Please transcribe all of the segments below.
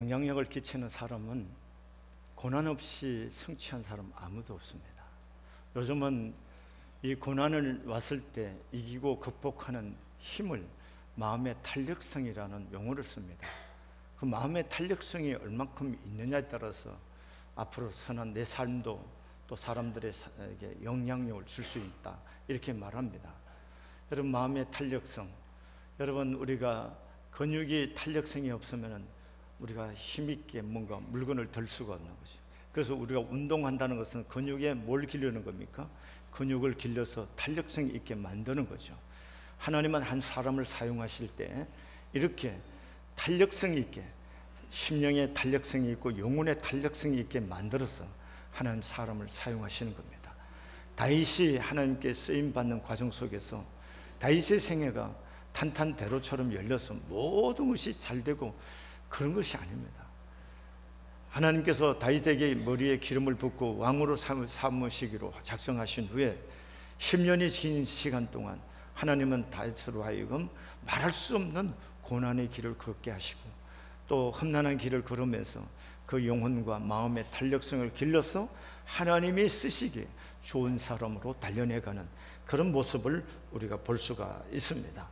영향력을 끼치는 사람은 고난 없이 성취한 사람 아무도 없습니다. 요즘은 이 고난을 왔을 때 이기고 극복하는 힘을 마음의 탄력성이라는 용어를 씁니다. 그 마음의 탄력성이 얼만큼 있느냐에 따라서 앞으로 선한 내 삶도 또 사람들에게 영향력을 줄 수 있다, 이렇게 말합니다. 여러분, 마음의 탄력성, 여러분, 우리가 근육이 탄력성이 없으면 우리가 힘있게 뭔가 물건을 들 수가 없는 거죠. 그래서 우리가 운동한다는 것은 근육에 뭘 기르는 겁니까? 근육을 길러서 탄력성 있게 만드는 거죠. 하나님은 한 사람을 사용하실 때 이렇게 탄력성 있게, 심령의 탄력성이 있고 영혼의 탄력성이 있게 만들어서 하나님 사람을 사용하시는 겁니다. 다윗이 하나님께 쓰임받는 과정 속에서 다윗의 생애가 탄탄대로처럼 열려서 모든 것이 잘 되고 그런 것이 아닙니다. 하나님께서 다윗에게 머리에 기름을 붓고 왕으로 삼으시기로 작정하신 후에 10년이 긴 시간 동안 하나님은 다윗으로 하여금 말할 수 없는 고난의 길을 걷게 하시고 또 험난한 길을 걸으면서 그 영혼과 마음의 탄력성을 길러서 하나님이 쓰시기에 좋은 사람으로 단련해가는 그런 모습을 우리가 볼 수가 있습니다.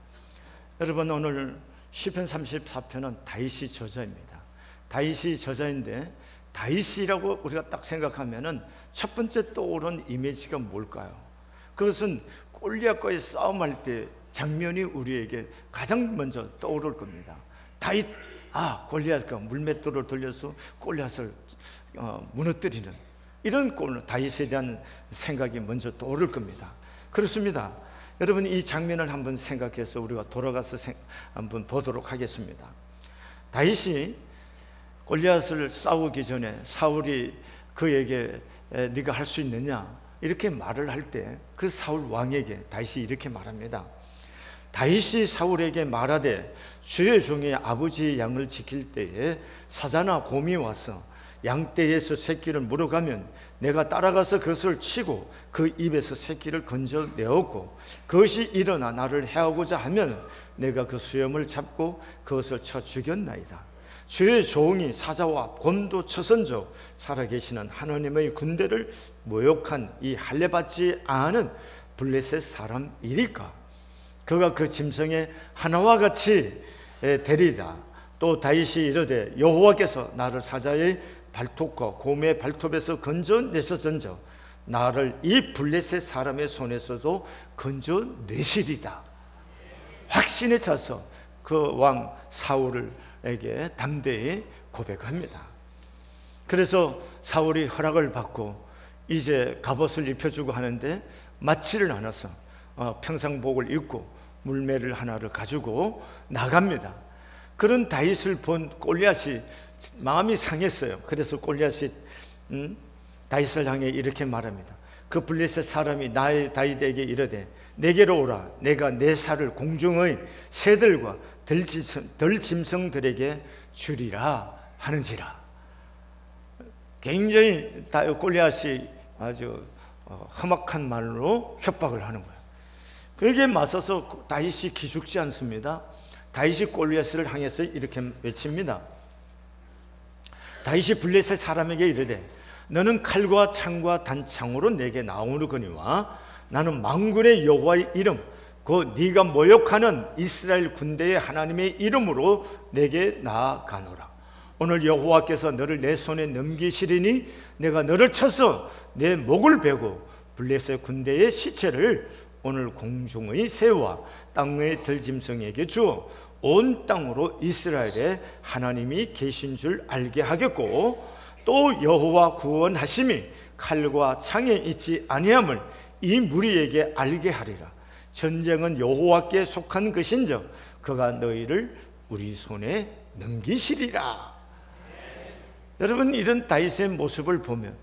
여러분, 오늘 시편 34편은 다윗이 저자입니다. 다윗이 저자인데 다윗이라고 우리가 딱 생각하면은 첫 번째 떠오른 이미지가 뭘까요? 그것은 골리앗과의 싸움할 때 장면이 우리에게 가장 먼저 떠오를 겁니다. 다윗, 골리앗과 물맷돌을 돌려서 골리앗을 무너뜨리는 이런 다윗에 대한 생각이 먼저 떠오를 겁니다. 그렇습니다. 여러분, 이 장면을 한번 생각해서 우리가 돌아가서 한번 보도록 하겠습니다. 다윗이 골리앗을 싸우기 전에 사울이 그에게 네가 할 수 있느냐 이렇게 말을 할 때 그 사울 왕에게 다윗이 이렇게 말합니다. 다윗이 사울에게 말하되 주의 종이 아버지의 양을 지킬 때에 사자나 곰이 와서 양떼에서 새끼를 물어가면 내가 따라가서 그것을 치고 그 입에서 새끼를 건져내었고 그것이 일어나 나를 해하고자 하면 내가 그 수염을 잡고 그것을 쳐 죽였나이다. 주의 종이 사자와 곰도 쳐선져 살아계시는 하나님의 군대를 모욕한 이 할례받지 않은 블레셋 사람이리까? 그가 그 짐승의 하나와 같이 되리라. 또 다윗이 이르되 여호와께서 나를 사자의 발톱과 곰의 발톱에서 건져내셨은저 나를 이 블레셋 사람의 손에서도 건져내시리다. 확신에 차서 그 왕 사울에게 담대히 고백합니다. 그래서 사울이 허락을 받고 이제 갑옷을 입혀주고 하는데 맞지를 않아서 평상복을 입고 물매를 하나를 가지고 나갑니다. 그런 다윗을 본 골리앗이 마음이 상했어요. 그래서 골리앗이 다윗을 향해 이렇게 말합니다. 그 블레셋 사람이 나의 다윗에게 이르되 내게로 오라. 내가 내 살을 공중의 새들과 들짐승들에게 주리라 하는지라. 굉장히 골리앗이 아주 험악한 말로 협박을 하는 거예요. 그에게 맞서서 다윗이 기죽지 않습니다. 다윗이 골리앗을 향해서 이렇게 외칩니다. 다윗이 블레셋 사람에게 이르되 너는 칼과 창과 단창으로 내게 나오느거니와 나는 만군의 여호와의 이름 곧 네가 모욕하는 이스라엘 군대의 하나님의 이름으로 내게 나아가노라. 오늘 여호와께서 너를 내 손에 넘기시리니 내가 너를 쳐서 내 목을 베고 블레셋 군대의 시체를 오늘 공중의 새와 땅의 들짐승에게 주어 온 땅으로 이스라엘에 하나님이 계신 줄 알게 하겠고 또 여호와 구원하심이 칼과 창에 있지 아니함을 이 무리에게 알게 하리라. 전쟁은 여호와께 속한 것인즉 그가 너희를 우리 손에 넘기시리라. 여러분, 이런 다윗의 모습을 보면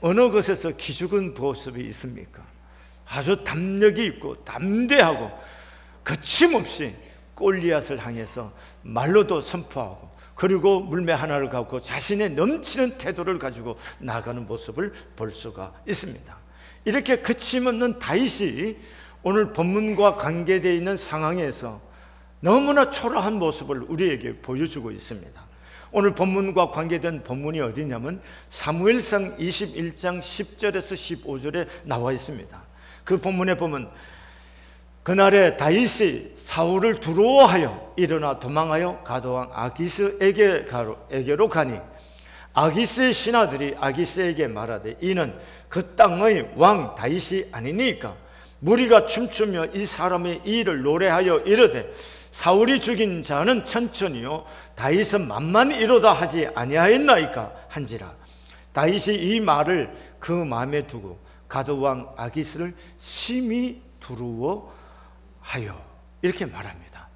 어느 것에서 기죽은 모습이 있습니까? 아주 담력이 있고 담대하고 거침없이 골리앗을 향해서 말로도 선포하고 그리고 물매 하나를 갖고 자신의 넘치는 태도를 가지고 나가는 모습을 볼 수가 있습니다. 이렇게 거침없는 다윗이 오늘 본문과 관계되어 있는 상황에서 너무나 초라한 모습을 우리에게 보여주고 있습니다. 오늘 본문과 관계된 본문이 어디냐면 사무엘상 21장 10절에서 15절에 나와 있습니다. 그 본문에 보면 그날에 다윗이 사울을 두려워하여 일어나 도망하여 가드왕 아기스에게로 가니 아기스의 신하들이 아기스에게 말하되 이는 그 땅의 왕 다윗이 아니니까 무리가 춤추며 이 사람의 일을 노래하여 이르되 사울이 죽인 자는 천천히요 다윗은 만만이로다 하지 아니하였나이까 한지라. 다윗이 이 말을 그 마음에 두고 가드왕 아기스를 심히 두려워하여 이렇게 말합니다.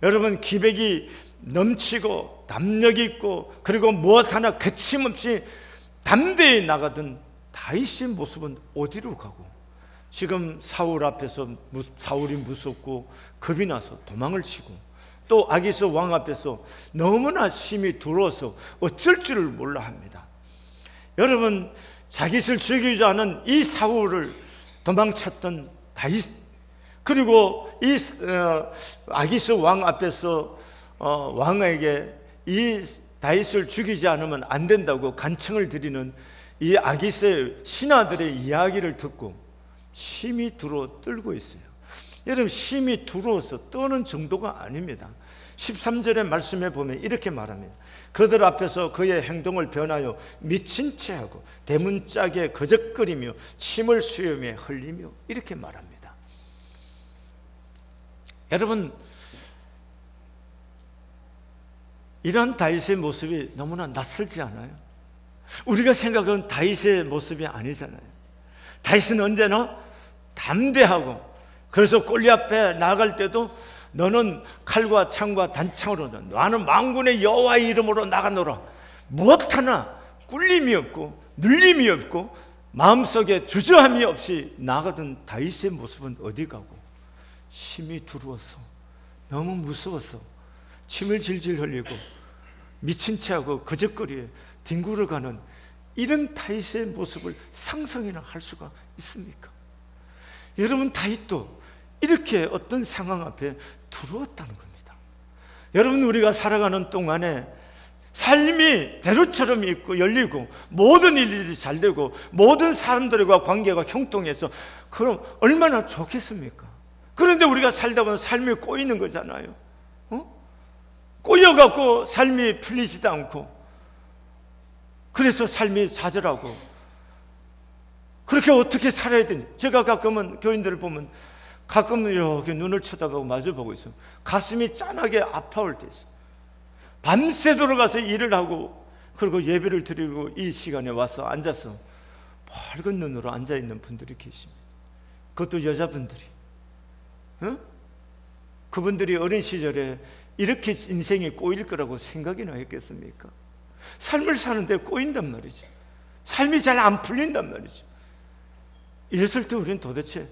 여러분, 기백이 넘치고 담력 있고 그리고 무엇 하나 거침없이 담대히 나가던 다윗의 모습은 어디로 가고 지금 사울 앞에서 사울이 무섭고 겁이 나서 도망을 치고 또 아기스 왕 앞에서 너무나 심히 두려워서 어쩔 줄을 몰라 합니다. 여러분, 자기를 죽이자 하는 이 사울을 도망쳤던 다윗, 그리고 이 아기스 왕 앞에서 왕에게 이 다윗을 죽이지 않으면 안 된다고 간청을 드리는 이 아기스의 신하들의 이야기를 듣고 심히 두려워 떨고 있어요. 여러분, 심히 두려워서 떠는 정도가 아닙니다. 13절의 말씀에 보면 이렇게 말합니다. 그들 앞에서 그의 행동을 변하여 미친 채하고 대문짝에 거적거리며 침을 수염에 흘리며 이렇게 말합니다. 여러분, 이런 다윗의 모습이 너무나 낯설지 않아요? 우리가 생각하는 다윗의 모습이 아니잖아요. 다윗은 언제나 담대하고, 그래서 골리앗 앞에 나갈 때도 너는 칼과 창과 단창으로, 나는 만군의 여호와의 이름으로 나가노라. 무엇 하나 꿀림이 없고 눌림이 없고 마음속에 주저함이 없이 나가던 다윗의 모습은 어디 가고 심히 두려워서, 너무 무서워서 침을 질질 흘리고 미친 채하고 거적거리에 뒹굴어 가는 이런 다윗의 모습을 상상이나 할 수가 있습니까? 여러분, 다윗도 이렇게 어떤 상황 앞에 두려웠다는 겁니다. 여러분, 우리가 살아가는 동안에 삶이 대로처럼 있고 열리고 모든 일들이 잘 되고 모든 사람들과 관계가 형통해서 그럼 얼마나 좋겠습니까? 그런데 우리가 살다 보면 삶이 꼬이는 거잖아요. 꼬여갖고 삶이 풀리지도 않고, 그래서 삶이 좌절하고, 그렇게 어떻게 살아야 되는지. 제가 가끔은 교인들을 보면 가끔은 이렇게 눈을 쳐다보고 마주보고 있어요. 가슴이 짠하게 아파올 때 있어요. 밤새도록 가서 일을 하고 그리고 예배를 드리고 이 시간에 와서 앉아서 밝은 눈으로 앉아있는 분들이 계십니다. 그것도 여자분들이. 그분들이 어린 시절에 이렇게 인생이 꼬일 거라고 생각이나 했겠습니까? 삶을 사는데 꼬인단 말이죠. 삶이 잘 안 풀린단 말이죠. 이랬을 때 우리는 도대체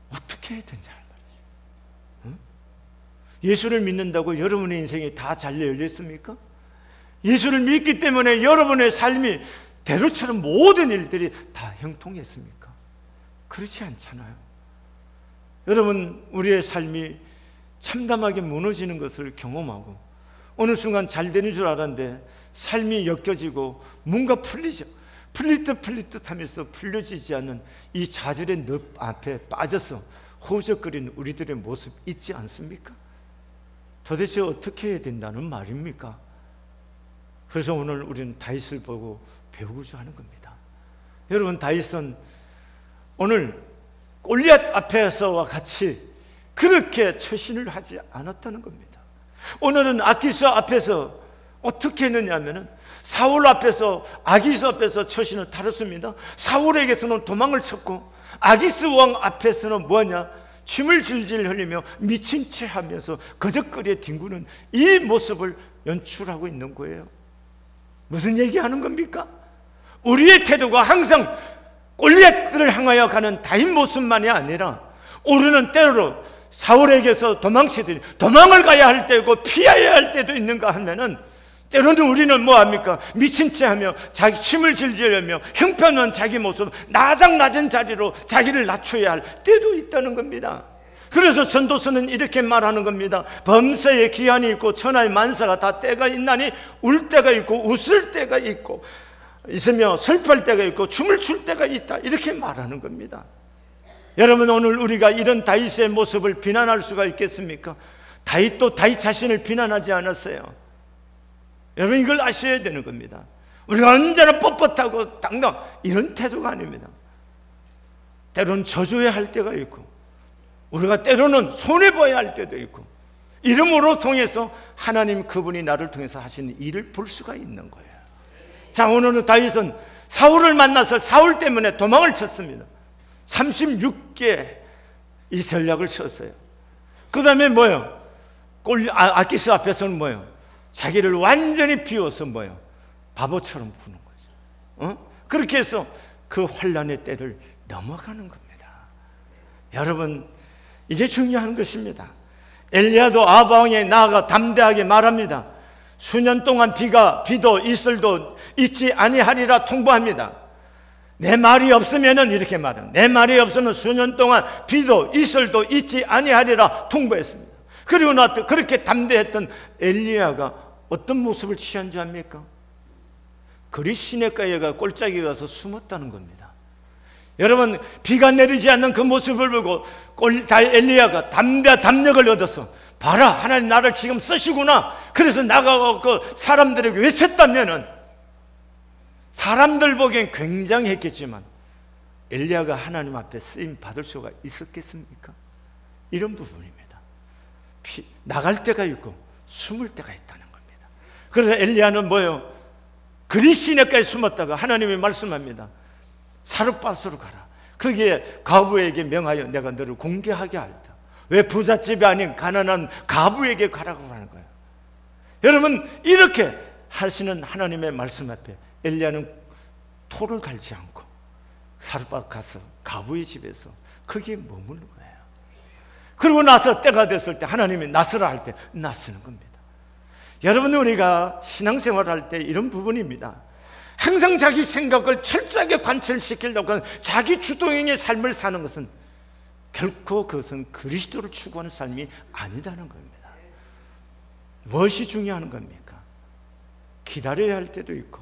어떻게 해야 되는지 말이죠. 예수를 믿는다고 여러분의 인생이 다 잘 열렸습니까? 예수를 믿기 때문에 여러분의 삶이 대로처럼 모든 일들이 다 형통했습니까? 그렇지 않잖아요. 여러분, 우리의 삶이 참담하게 무너지는 것을 경험하고 어느 순간 잘 되는 줄 알았는데 삶이 엮여지고 뭔가 풀릴 듯 하면서 풀려지지 않는 이 좌절의 늪 앞에 빠져서 호적거리는 우리들의 모습 있지 않습니까? 도대체 어떻게 해야 된다는 말입니까? 그래서 오늘 우리는 다윗을 보고 배우고자 하는 겁니다. 여러분, 다윗은 오늘 골리앗 앞에서와 같이 그렇게 처신을 하지 않았다는 겁니다. 오늘은 아기스 앞에서 어떻게 했느냐 하면은 사울 앞에서, 아기스 앞에서 처신을 다뤘습니다. 사울에게서는 도망을 쳤고 아기스 왕 앞에서는 뭐하냐? 침을 질질 흘리며 미친 채 하면서 거적거리에 뒹구는 이 모습을 연출하고 있는 거예요. 무슨 얘기하는 겁니까? 우리의 태도가 항상 골리앗들을 향하여 가는 다윗 모습만이 아니라 우리는 때로 사울에게서 도망치듯이 도망을 가야 할 때고 피해야 할 때도 있는가 하면은 때로는 우리는 뭐합니까? 미친 채 하며 자기 침을 질질하며 형편없는 자기 모습, 낮은 자리로 자기를 낮춰야 할 때도 있다는 겁니다. 그래서 전도서는 이렇게 말하는 겁니다. 범사에 기한이 있고 천하의 만사가 다 때가 있나니 울 때가 있고 웃을 때가 있고 있으며 슬퍼할 때가 있고 춤을 출 때가 있다, 이렇게 말하는 겁니다. 여러분, 오늘 우리가 이런 다윗의 모습을 비난할 수가 있겠습니까? 다윗도 다윗 자신을 비난하지 않았어요. 여러분, 이걸 아셔야 되는 겁니다. 우리가 언제나 뻣뻣하고 당당 이런 태도가 아닙니다. 때로는 저주해야 할 때가 있고, 우리가 때로는 손해봐야 할 때도 있고, 이름으로 통해서 하나님 그분이 나를 통해서 하시는 일을 볼 수가 있는 거예요. 자, 오늘은 다윗은 사울을 만나서 사울 때문에 도망을 쳤습니다. 36개 이 전략을 썼어요. 그 다음에 뭐예요? 아키스 앞에서는 뭐예요? 자기를 완전히 비워서 뭐예요? 바보처럼 구는 거죠. 그렇게 해서 그 환난의 때를 넘어가는 겁니다. 여러분, 이게 중요한 것입니다. 엘리야도 아바왕에 나아가 담대하게 말합니다. 수년 동안 비도 이슬도 있지 아니하리라 통보합니다. 내 말이 없으면은 이렇게 말합니다. 내 말이 없으면 수년 동안 비도 이슬도 있지 아니하리라 통보했습니다. 그리고 나서 그렇게 담대했던 엘리야가 어떤 모습을 취한 줄 압니까? 그리 시냇가에 꼴짝이 가서 숨었다는 겁니다. 여러분, 비가 내리지 않는 그 모습을 보고 엘리야가 담력을 얻어서, 봐라, 하나님 나를 지금 쓰시구나. 그래서 나가고 그 사람들에게 외쳤다면은 사람들 보기엔 굉장했겠지만 엘리야가 하나님 앞에 쓰임 받을 수가 있었겠습니까? 이런 부분입니다. 나갈 때가 있고 숨을 때가 있다는 겁니다. 그래서 엘리야는 뭐예요? 그리 시냇가에 숨었다가 하나님이 말씀합니다. 사르밧으로 가라. 거기에 가부에게 명하여 내가 너를 공개하게 하리다. 왜 부잣집이 아닌 가난한 가부에게 가라고 하는 거예요. 여러분, 이렇게 하시는 하나님의 말씀 앞에 엘리야는 토를 갈지 않고 사르밧 가서 가부의 집에서 거기에 머무는 거예요. 그러고 나서 때가 됐을 때 하나님이 나서라 할 때 나서는 겁니다. 여러분, 우리가 신앙생활 할 때 이런 부분입니다. 항상 자기 생각을 철저하게 관철시키려고 하는 자기 주도형의 삶을 사는 것은 결코 그것은 그리스도를 추구하는 삶이 아니다는 겁니다. 무엇이 중요한 겁니까? 기다려야 할 때도 있고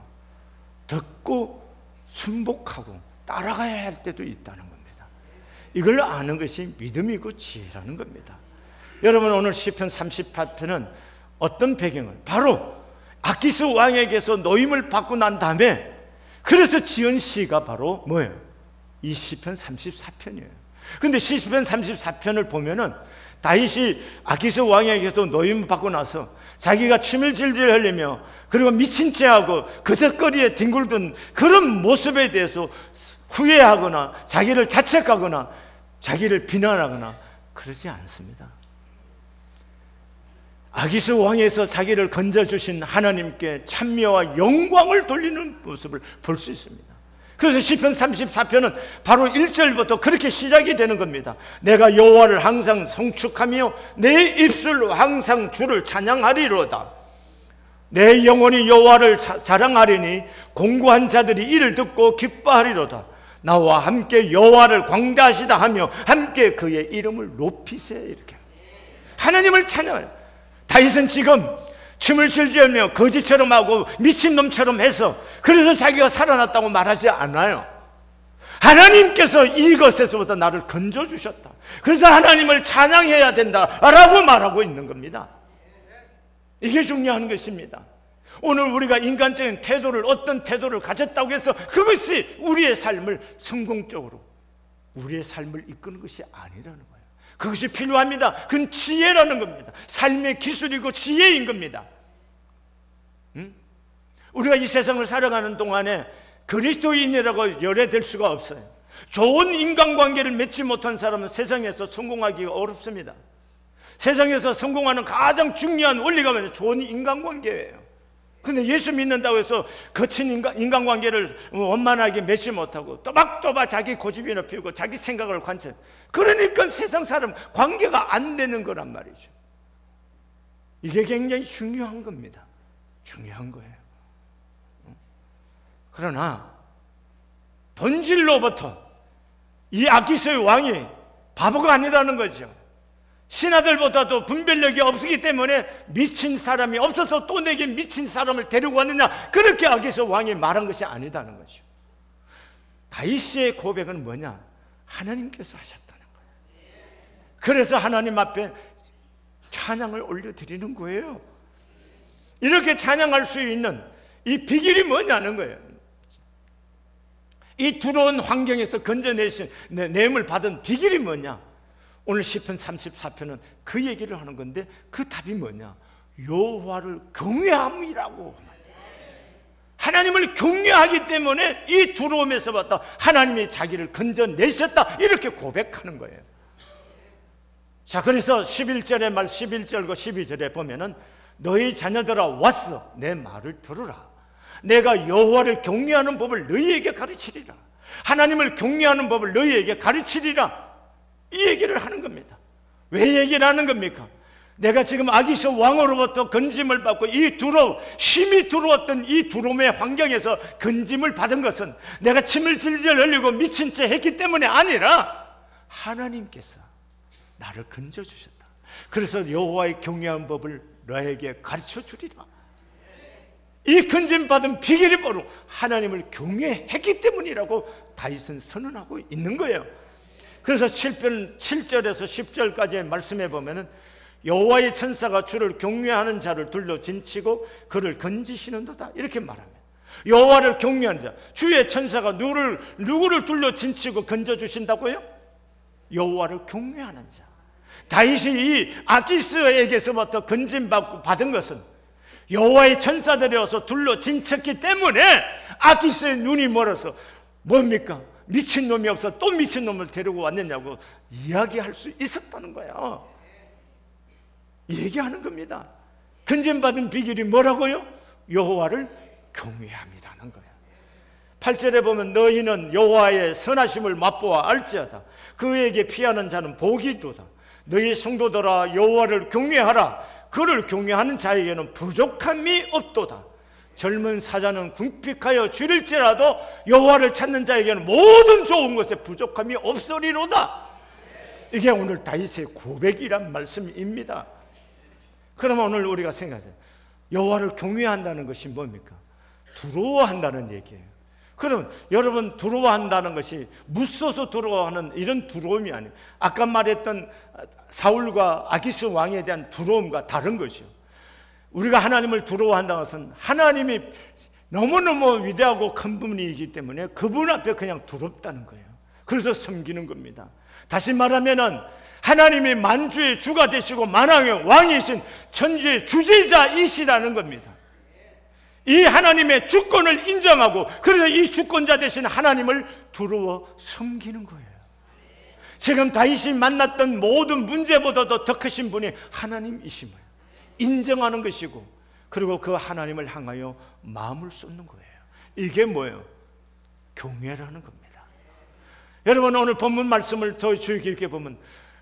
듣고 순복하고 따라가야 할 때도 있다는 겁니다. 이걸 아는 것이 믿음이고 지혜라는 겁니다. 여러분, 오늘 시편 38편은 어떤 배경을, 바로 아키스 왕에게서 노임을 받고 난 다음에 그래서 지은 시가 바로 뭐예요? 이 시편 34편이에요. 근데 시편 34편을 보면은 다윗이 아키스 왕에게서 노임을 받고 나서 자기가 침을 질질 흘리며 그리고 미친 체하고 그새거리에 뒹굴던 그런 모습에 대해서 후회하거나 자기를 자책하거나 자기를 비난하거나 그러지 않습니다. 아기스 왕에서 자기를 건져주신 하나님께 찬미와 영광을 돌리는 모습을 볼 수 있습니다. 그래서 시편 34편은 바로 1절부터 그렇게 시작이 되는 겁니다. 내가 여호와를 항상 성축하며 내 입술로 항상 주를 찬양하리로다. 내 영혼이 여호와를 자랑하리니 공고한 자들이 이를 듣고 기뻐하리로다. 나와 함께 여호와를 광대하시다 하며 함께 그의 이름을 높이세. 이렇게 하나님을 찬양해요. 다윗은 지금 춤을 즐기며 거지처럼 하고 미친놈처럼 해서 그래서 자기가 살아났다고 말하지 않아요. 하나님께서 이것에서부터 나를 건져주셨다. 그래서 하나님을 찬양해야 된다라고 말하고 있는 겁니다. 이게 중요한 것입니다. 오늘 우리가 인간적인 태도를, 어떤 태도를 가졌다고 해서 그것이 우리의 삶을 성공적으로 우리의 삶을 이끄는 것이 아니라는 거예요. 그것이 필요합니다. 그건 지혜라는 겁니다. 삶의 기술이고 지혜인 겁니다. 우리가 이 세상을 살아가는 동안에 그리스도인이라고 열애될 수가 없어요. 좋은 인간관계를 맺지 못한 사람은 세상에서 성공하기가 어렵습니다. 세상에서 성공하는 가장 중요한 원리가 뭐냐면 좋은 인간관계예요. 근데 예수 믿는다고 해서 거친 인간관계를 원만하게 맺지 못하고 또박또박 자기 고집이나 피우고 자기 생각을 관찰, 그러니까 세상 사람 관계가 안 되는 거란 말이죠. 이게 굉장히 중요한 겁니다. 중요한 거예요. 그러나 본질로부터 이 아키스의 왕이 바보가 아니라는 거죠. 신하들보다도 분별력이 없었기 때문에 미친 사람이 없어서 또 내게 미친 사람을 데리고 왔느냐, 그렇게 아기스 왕이 말한 것이 아니다는 거죠. 다윗의 고백은 뭐냐? 하나님께서 하셨다는 거예요. 그래서 하나님 앞에 찬양을 올려드리는 거예요. 이렇게 찬양할 수 있는 이 비결이 뭐냐는 거예요. 이 두려운 환경에서 건져내신 내음을 받은 비결이 뭐냐? 오늘 시편 34편은 그 얘기를 하는 건데, 그 답이 뭐냐? 여호와를 경외함이라고. 하나님을 경외하기 때문에 이 두려움에서부터 하나님이 자기를 건져내셨다, 이렇게 고백하는 거예요. 자, 그래서 11절의 말, 11절과 12절에 보면은 너희 자녀들아 왔어, 내 말을 들으라. 내가 여호와를 경외하는 법을 너희에게 가르치리라. 하나님을 경외하는 법을 너희에게 가르치리라, 이 얘기를 하는 겁니다. 왜 얘기를 하는 겁니까? 내가 지금 아기스 왕으로부터 건짐을 받고 이 두려움, 힘이 들어왔던 이 두려움의 환경에서 건짐을 받은 것은 내가 침을 질질 흘리고 미친 채 했기 때문에 아니라 하나님께서 나를 건져주셨다. 그래서 여호와의 경외하는 법을 너에게 가르쳐 주리라. 이 건짐받은 비결이 바로 하나님을 경외했기 때문이라고 다윗은 선언하고 있는 거예요. 그래서 7편 7절에서 10절까지의 말씀에 보면은 여호와의 천사가 주를 경외하는 자를 둘러 진치고 그를 건지시는도다, 이렇게 말합니다. 여호와를 경외하는 자, 주의 천사가 누구를 둘러 진치고 건져주신다고요? 여호와를 경외하는 자. 다윗이 이 아기스에게서부터 건짐받고 받은 것은 여호와의 천사들이 와서 둘러 진쳤기 때문에 아기스의 눈이 멀어서 뭡니까? 미친놈이 없어 또 미친놈을 데리고 왔느냐고 이야기할 수 있었다는 거예요. 얘기하는 겁니다. 건짐받은 비결이 뭐라고요? 여호와를 경외함이라는 거예요. 8절에 보면 너희는 여호와의 선하심을 맛보아 알지어다. 그에게 피하는 자는 복이 있도다. 너희 성도들아 여호와를 경외하라. 그를 경외하는 자에게는 부족함이 없도다. 젊은 사자는 궁핍하여 줄일지라도 여호와를 찾는 자에게는 모든 좋은 것에 부족함이 없으리로다. 이게 오늘 다윗의 고백이란 말씀입니다. 그러면 오늘 우리가 생각하세요. 여호와를 경외한다는 것이 뭡니까? 두려워한다는 얘기예요. 그럼 여러분, 두려워한다는 것이 무서워서 두려워하는 이런 두려움이 아니에요. 아까 말했던 사울과 아기스 왕에 대한 두려움과 다른 것이요. 우리가 하나님을 두려워한다는 것은 하나님이 너무너무 위대하고 큰 분이기 때문에 그분 앞에 그냥 두렵다는 거예요. 그래서 섬기는 겁니다. 다시 말하면은 하나님이 만주의 주가 되시고 만왕의 왕이신 천주의 주제자이시라는 겁니다. 이 하나님의 주권을 인정하고 그래서 이 주권자 되신 하나님을 두려워 섬기는 거예요. 지금 다윗이 만났던 모든 문제보다도 더 크신 분이 하나님이심을 인정하는 것이고, 그리고 그 하나님을 향하여 마음을 쏟는 거예요. 이게 뭐예요? 경외라는 겁니다. 여러분, 오늘 본문 말씀을 더 주의 깊게 보면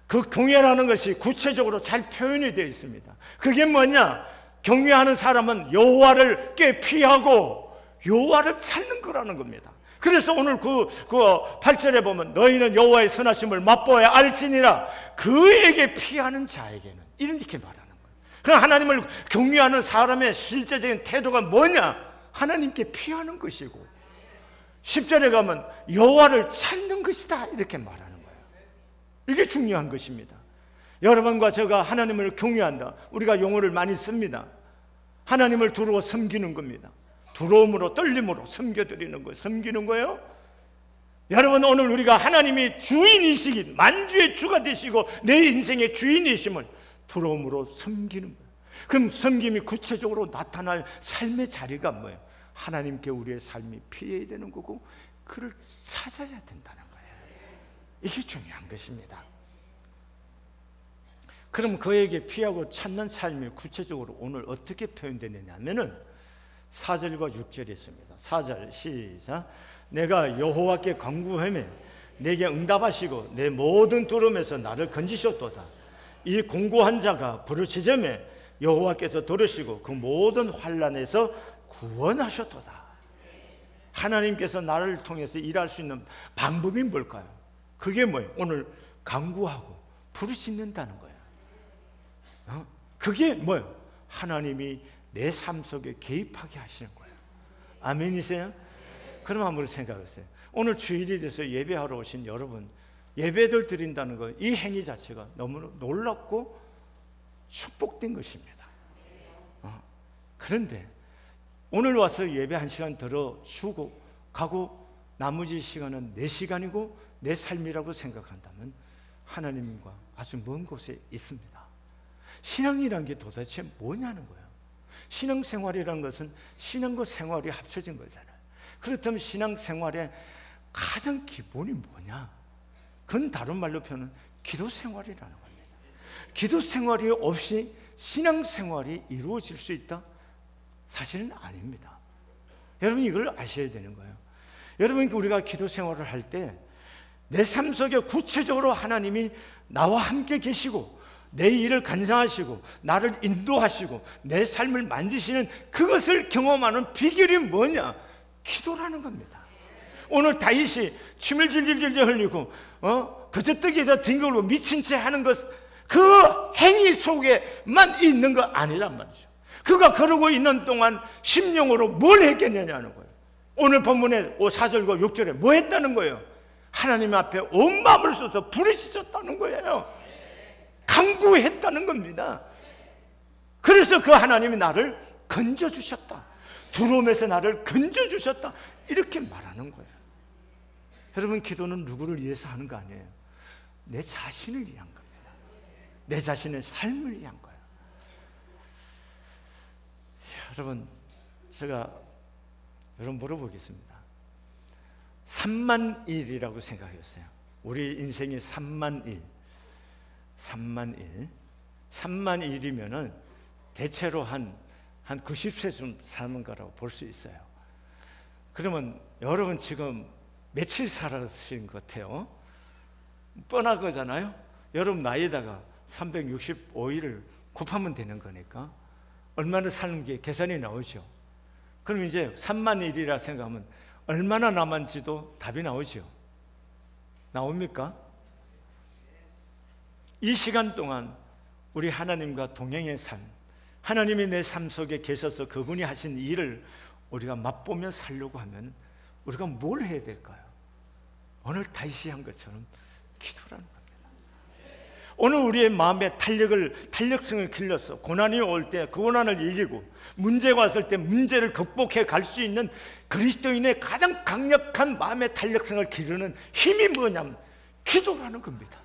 그 경외라는 것이 구체적으로 잘 표현이 되어 있습니다. 그게 뭐냐? 경외하는 사람은 여호와를 피하고 여호와를 찾는 거라는 겁니다. 그래서 오늘 그 8절에 보면 너희는 여호와의 선하심을 맛보아야 알지니라. 그에게 피하는 자에게는, 이렇게 말하는 거예요. 그럼 하나님을 경외하는 사람의 실제적인 태도가 뭐냐? 하나님께 피하는 것이고, 10절에 가면 여호와를 찾는 것이다, 이렇게 말하는 거예요. 이게 중요한 것입니다. 여러분과 제가 하나님을 경외한다, 우리가 용어를 많이 씁니다. 하나님을 두려워 섬기는 겁니다. 두려움으로 떨림으로 섬겨드리는 거예요. 섬기는 거예요. 여러분, 오늘 우리가 하나님이 주인이시긴, 만주의 주가 되시고 내 인생의 주인이심을 두려움으로 섬기는 거예요. 그럼 섬김이 구체적으로 나타날 삶의 자리가 뭐예요? 하나님께 우리의 삶이 피해야 되는 거고 그를 찾아야 된다는 거예요. 이게 중요한 것입니다. 그럼 그에게 피하고 찾는 삶이 구체적으로 오늘 어떻게 표현되느냐 하면은 4절과 6절이 있습니다. 4절 시작. 내가 여호와께 간구하며 내게 응답하시고 내 모든 두려움에서 나를 건지셨도다. 이 공고한 자가 부르짖음에 여호와께서 들으시고 그 모든 환난에서 구원하셨도다. 하나님께서 나를 통해서 일할 수 있는 방법이 뭘까요? 그게 뭐예요? 오늘 간구하고 부르짖는다는 거예요. 그게 뭐예요? 하나님이 내 삶 속에 개입하게 하시는 거예요. 아멘이세요? 그럼 한번 생각하세요. 오늘 주일이 돼서 예배하러 오신 여러분, 예배를 드린다는 것, 이 행위 자체가 너무 놀랍고 축복된 것입니다. 그런데 오늘 와서 예배 1시간 들어주고 가고 나머지 시간은 내 시간이고 내 삶이라고 생각한다면 하나님과 아주 먼 곳에 있습니다. 신앙이란 게 도대체 뭐냐는 거예요. 신앙생활이라는 것은 신앙과 생활이 합쳐진 거잖아요. 그렇다면 신앙생활의 가장 기본이 뭐냐? 그건 다른 말로 표현은 기도생활이라는 겁니다. 기도생활이 없이 신앙생활이 이루어질 수 있다? 사실은 아닙니다. 여러분 이걸 아셔야 되는 거예요. 여러분 우리가 기도생활을 할 때 내 삶 속에 구체적으로 하나님이 나와 함께 계시고 내 일을 간사하시고 나를 인도하시고 내 삶을 만지시는 그것을 경험하는 비결이 뭐냐? 기도라는 겁니다. 오늘 다윗이 침을 질질질 흘리고 거저떡에서 뒹굴고 미친 채 하는 것, 그 행위 속에만 있는 거 아니란 말이죠. 그가 그러고 있는 동안 심령으로 뭘 했겠느냐는 거예요. 오늘 본문의 4절과 6절에 뭐 했다는 거예요? 하나님 앞에 온 마음을 쏟아 부르짖었다는 거예요. 간구했다는 겁니다. 그래서 그 하나님이 나를 건져주셨다, 두려움에서 나를 건져주셨다, 이렇게 말하는 거예요. 여러분 기도는 누구를 위해서 하는 거 아니에요. 내 자신을 위한 겁니다. 내 자신의 삶을 위한 거예요. 여러분 제가 여러분 물어보겠습니다. 3만 일이라고 생각했어요. 우리 인생이 3만 일, 3만 일이면은 대체로 한 90세쯤 사는 거라고 볼 수 있어요. 그러면 여러분 지금 며칠 살았을 것 같아요? 뻔한 거잖아요. 여러분 나이에다가 365일을 곱하면 되는 거니까 얼마나 사는 게 계산이 나오죠. 그럼 이제 3만 일이라 생각하면 얼마나 남았는지도 답이 나오죠. 나옵니까? 이 시간 동안 우리 하나님과 동행의 삶, 하나님이 내 삶 속에 계셔서 그분이 하신 일을 우리가 맛보며 살려고 하면 우리가 뭘 해야 될까요? 오늘 다윗이 한 것처럼 기도라는 겁니다. 오늘 우리의 마음의 탄력성을 길러서 고난이 올 때 그 고난을 이기고 문제가 왔을 때 문제를 극복해 갈 수 있는 그리스도인의 가장 강력한 마음의 탄력성을 기르는 힘이 뭐냐면 기도라는 겁니다.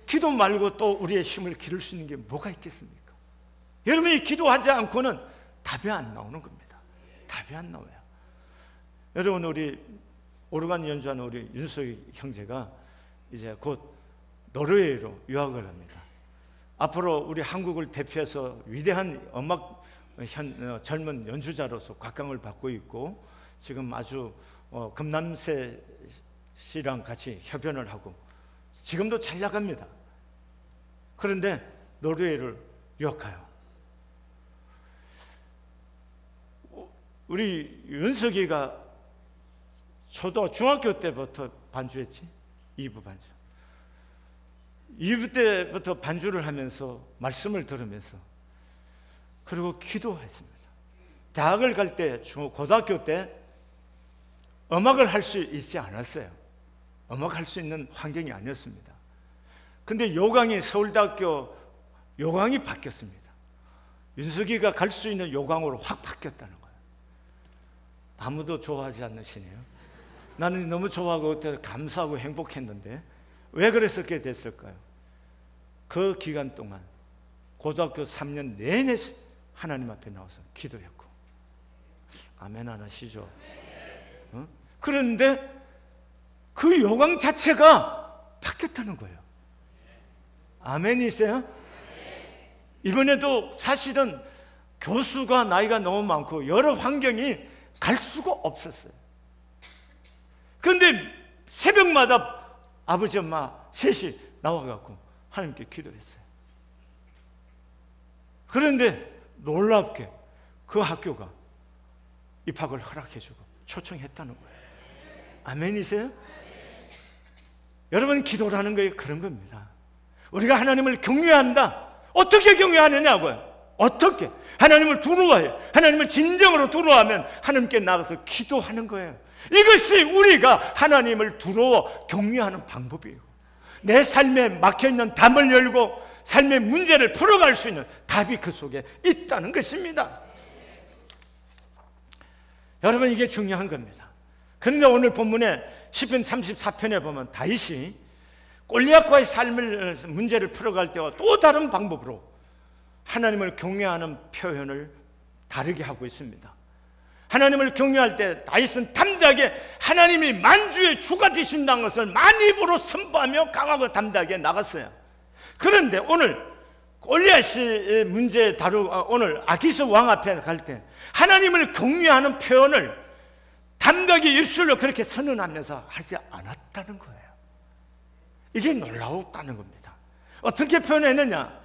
기도 말고 또 우리의 힘을 기를 수 있는 게 뭐가 있겠습니까? 여러분이 기도하지 않고는 답이 안 나오는 겁니다. 답이 안 나와요. 여러분 우리 오르간 연주하는 우리 윤석이 형제가 이제 곧 노르웨이로 유학을 합니다. 앞으로 우리 한국을 대표해서 위대한 음악 젊은 연주자로서 각광을 받고 있고 지금 아주 금남세 씨랑 같이 협연을 하고 지금도 잘 나갑니다. 그런데 노르웨이를 유학가요. 우리 윤석이가 중학교 때부터 반주했지. 2부 반주. 2부 때부터 반주를 하면서 말씀을 들으면서 그리고 기도했습니다. 대학을 갈 때, 고등학교 때 음악을 할 수 있지 않았어요. 음악할 수 있는 환경이 아니었습니다. 근데 요강이 서울대학교 요강이 바뀌었습니다. 윤석이가 갈 수 있는 요강으로 확 바뀌었다는 거예요. 아무도 좋아하지 않으시네요. 나는 너무 좋아하고 감사하고 행복했는데 왜 그랬었게 됐을까요? 그 기간 동안 고등학교 3년 내내 하나님 앞에 나와서 기도했고, 아멘 안 하시죠? 그런데 그 요강 자체가 바뀌었다는 거예요. 아멘이세요? 이번에도 사실은 교수가 나이가 너무 많고 여러 환경이 갈 수가 없었어요. 그런데 새벽마다 아버지 엄마 셋이 나와갖고 하나님께 기도했어요. 그런데 놀랍게 그 학교가 입학을 허락해주고 초청했다는 거예요. 아멘이세요? 여러분 기도라는 게 그런 겁니다. 우리가 하나님을 경외한다. 어떻게 경외하느냐고요. 어떻게? 하나님을 두려워해요. 하나님을 진정으로 두려워하면 하나님께 나가서 기도하는 거예요. 이것이 우리가 하나님을 두려워 경외하는 방법이에요. 내 삶에 막혀있는 담을 열고 삶의 문제를 풀어갈 수 있는 답이 그 속에 있다는 것입니다. 여러분, 이게 중요한 겁니다. 그런데 오늘 본문에 시편 34편에 보면 다윗이 골리앗과의 삶을 문제를 풀어갈 때와 또 다른 방법으로 하나님을 경외하는 표현을 다르게 하고 있습니다. 하나님을 경외할 때 다윗은 담대하게 하나님이 만주의 주가 되신다는 것을 만입으로 선포하며 강하고 담대하게 나갔어요. 그런데 오늘 골리앗의 문제 오늘 아기스 왕 앞에 갈 때 하나님을 경외하는 표현을 담대하게 입술로 그렇게 선언하면서 하지 않았다는 거예요. 이게 놀라웠다는 겁니다. 어떻게 표현했느냐?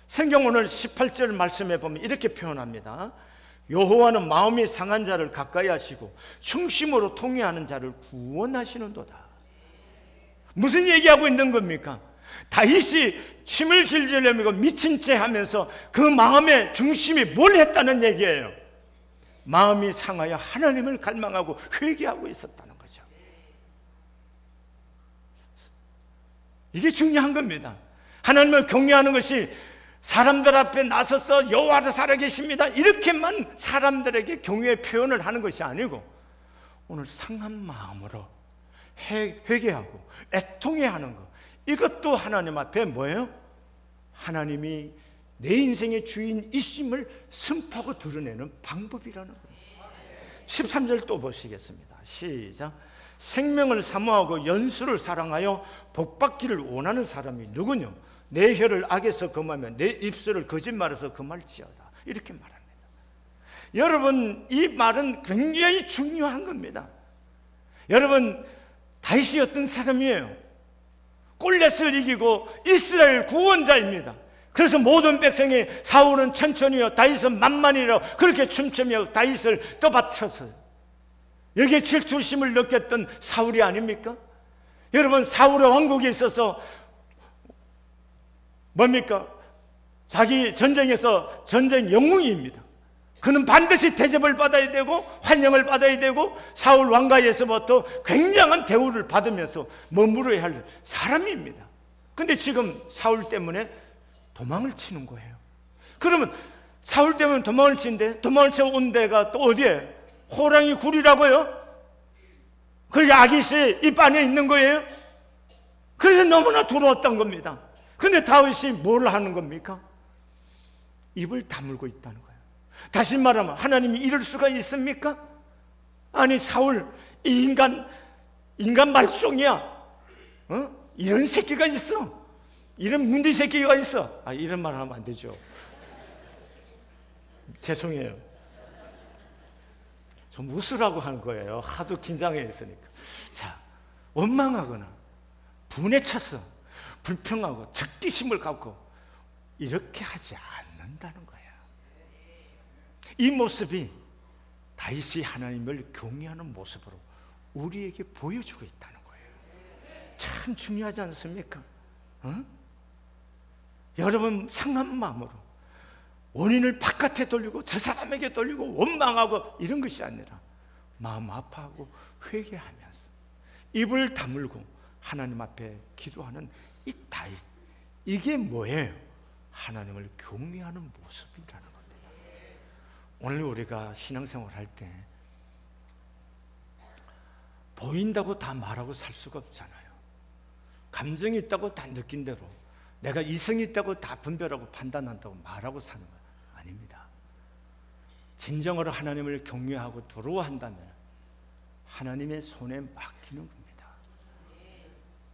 성경 오늘 18절 말씀에 보면 이렇게 표현합니다. 여호와는 마음이 상한 자를 가까이 하시고 충심으로 통회하는 자를 구원하시는도다. 무슨 얘기하고 있는 겁니까? 다윗이 침을 질질 내밀고 미친 채 하면서 그 마음의 중심이 뭘 했다는 얘기예요? 마음이 상하여 하나님을 갈망하고 회개하고 있었다는 거죠. 이게 중요한 겁니다. 하나님을 경외하는 것이 사람들 앞에 나서서 여호와가 살아계십니다 이렇게만 사람들에게 경외의 표현을 하는 것이 아니고 오늘 상한 마음으로 회개하고 애통해하는 것, 이것도 하나님 앞에 뭐예요? 하나님이 내 인생의 주인이심을 선포하고 드러내는 방법이라는 거예요. 13절 또 보시겠습니다. 시작. 생명을 사모하고 연수를 사랑하여 복받기를 원하는 사람이 누구냐? 내 혀를 악에서 금하며 내 입술을 거짓말에서 금할지어다. 이렇게 말합니다. 여러분, 이 말은 굉장히 중요한 겁니다. 여러분, 다윗이 어떤 사람이에요? 골리앗을 이기고 이스라엘 구원자입니다. 그래서 모든 백성이 사울은 천천히요 다윗은 만만히로 그렇게 춤추며 다윗을 떠받쳤어요. 여기에 질투심을 느꼈던 사울이 아닙니까? 여러분, 사울의 왕국에 있어서 뭡니까? 자기 전쟁에서 전쟁 영웅입니다. 그는 반드시 대접을 받아야 되고 환영을 받아야 되고 사울 왕가에서부터 굉장한 대우를 받으면서 머무러야 할 사람입니다. 근데 지금 사울 때문에 도망을 치는 거예요. 그러면 사울 때문에 도망을 치는데 도망을 치러 온 데가 또 어디에? 호랑이 굴이라고요? 그게 아기스의 입 안에 있는 거예요? 그래서 너무나 두려웠던 겁니다. 근데 다윗이 뭘 하는 겁니까? 입을 다물고 있다는 거예요. 다시 말하면 하나님이 이럴 수가 있습니까? 아니, 사울 이 인간 말종이야. 이런 새끼가 있어. 이런 문디 새끼가 있어. 이런 말 하면 안 되죠. 죄송해요. 좀 웃으라고 하는 거예요. 하도 긴장해 있으니까. 자, 원망하거나 분에 찼어. 불평하고 적기심을 갖고 이렇게 하지 않는다는 거야. 이 모습이 다윗이 하나님을 경외하는 모습으로 우리에게 보여주고 있다는 거예요. 참 중요하지 않습니까? 여러분, 상한 마음으로 원인을 바깥에 돌리고 저 사람에게 돌리고 원망하고 이런 것이 아니라 마음 아파하고 회개하면서 입을 다물고 하나님 앞에 기도하는 이 다윗, 이게 뭐예요? 하나님을 경외하는 모습이라는 겁니다. 오늘 우리가 신앙생활 할 때 보인다고 다 말하고 살 수가 없잖아요. 감정이 있다고 다 느낀 대로, 내가 이성이 있다고 다 분별하고 판단한다고 말하고 사는 거 아닙니다. 진정으로 하나님을 경외하고 두려워한다면 하나님의 손에 맡기는 겁니다.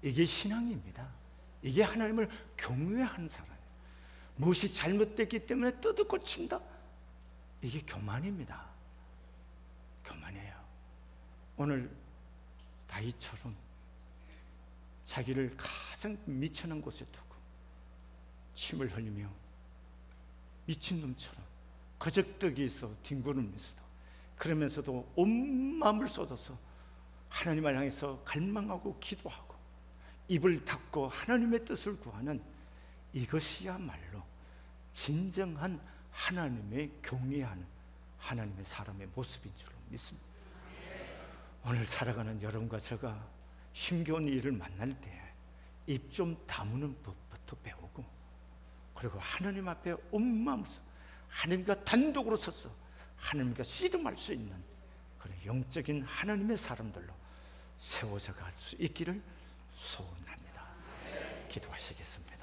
이게 신앙입니다. 이게 하나님을 경외하는 사람이에요. 무엇이 잘못됐기 때문에 떠들고 친다? 이게 교만입니다. 교만이에요. 오늘 다윗처럼 자기를 가장 미천한 곳에 두고 침을 흘리며 미친놈처럼 거적대기에서 뒹구르면서도 그러면서도 온 마음을 쏟아서 하나님을 향해서 갈망하고 기도하고 입을 닫고 하나님의 뜻을 구하는 이것이야말로 진정한 하나님의 경외하는 하나님의 사람의 모습인 줄로 믿습니다. 오늘 살아가는 여러분과 제가 힘겨운 일을 만날 때 입 좀 다무는 법부터 배우고, 그리고 하나님 앞에 온 마음으로 하나님과 단독으로 서서 하나님과 씨름할 수 있는 그런 영적인 하나님의 사람들로 세워져 갈 수 있기를 소원합니다. 기도하시겠습니다.